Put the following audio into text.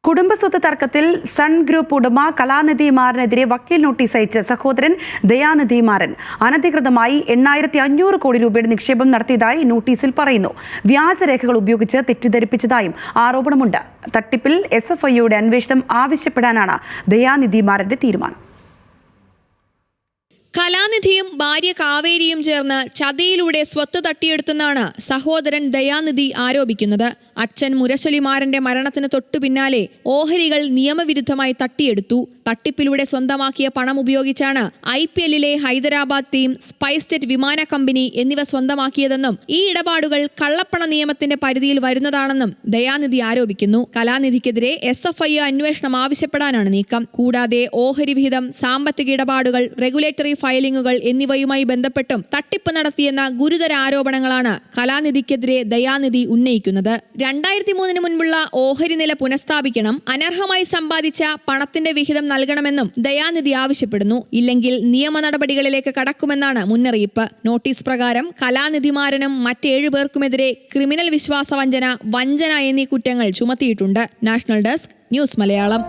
കുടുംബസ്വത്ത് തർക്കത്തിൽ sun group ഉടമ കലാനിധി മാരനെതിരെ വക്കീൽ നോട്ടീസ് അയച്ച് സഹോദരൻ ദയാനിധി മാരൻ അനധികൃതമായി 8,500 കോടി രൂപയുടെ നിക്ഷേപം നടത്തിയതായി നോട്ടീസിൽ പറയുന്നു. വ്യാജരേഖകൾ ഉപയോഗിച്ച് തെറ്റിദ്ധരിപ്പിച്ചതായും ആരോപണമുണ്ട്. തട്ടിപ്പിൽ SFIയുടെ അന്വേഷണം ആവശ്യപ്പെടാനാണ് ദയാനിധി മാരന്റെ തീരുമാനം. കലാനിധിയും ഭാര്യ കാവേരിയും ചേർന്ന് ചതിയിലൂടെ സ്വത്ത് തട്ടിയെടുത്തെന്നാണ് സഹോദരൻ ദയാനിധി ആരോപിക്കുന്നത്. അച്ഛൻ മുരശൊലിമാരന്റെ മരണത്തിന് തൊട്ടു പിന്നാലെ ഓഹരികൾ നിയമവിരുദ്ധമായി തട്ടിയെടുത്തു. തട്ടിപ്പിലൂടെ സ്വന്തമാക്കിയ പണം ഉപയോഗിച്ചാണ് IPLലെ ഹൈദരാബാദ് ടീം, സ്പൈസ് ജെറ്റ് വിമാന കമ്പനി എന്നിവ സ്വന്തമാക്കിയതെന്നും ഈ ഇടപാടുകൾ കള്ളപ്പണ നിയമത്തിന്റെ പരിധിയിൽ വരുന്നതാണെന്നും ദയാനിധി ആരോപിക്കുന്നു. കലാനിധിക്കെതിരെ SFI അന്വേഷണം ആവശ്യപ്പെടാനാണ് നീക്കം. കൂടാതെ ഓഹരി വിഹിതം, സാമ്പത്തിക ഇടപാടുകൾ, റെഗുലേറ്ററി ഫയലിംഗുകൾ എന്നിവയുമായി ബന്ധപ്പെട്ടും തട്ടിപ്പ് നടത്തിയെന്ന ഗുരുതര ആരോപണങ്ങളാണ് കലാനിധിക്കെതിരെ ദയാനിധി ഉന്നയിക്കുന്നത്. 2003 മുൻപുള്ള ഓഹരി നില പുനഃസ്ഥാപിക്കണം, അനർഹമായി സമ്പാദിച്ച പണത്തിന്റെ വിഹിതം നൽകണമെന്നും ദയാനിധി ആവശ്യപ്പെടുന്നു. ഇല്ലെങ്കിൽ നിയമ നടപടികളിലേക്ക് കടക്കുമെന്നാണ് മുന്നറിയിപ്പ്. നോട്ടീസ് പ്രകാരം കലാനിധിമാരനും മറ്റ് 7 പേർക്കുമെതിരെ ക്രിമിനൽ വിശ്വാസവഞ്ചന, വഞ്ചന എന്നീ കുറ്റങ്ങൾ ചുമത്തിയിട്ടുണ്ട്. National desk, news Malayalam.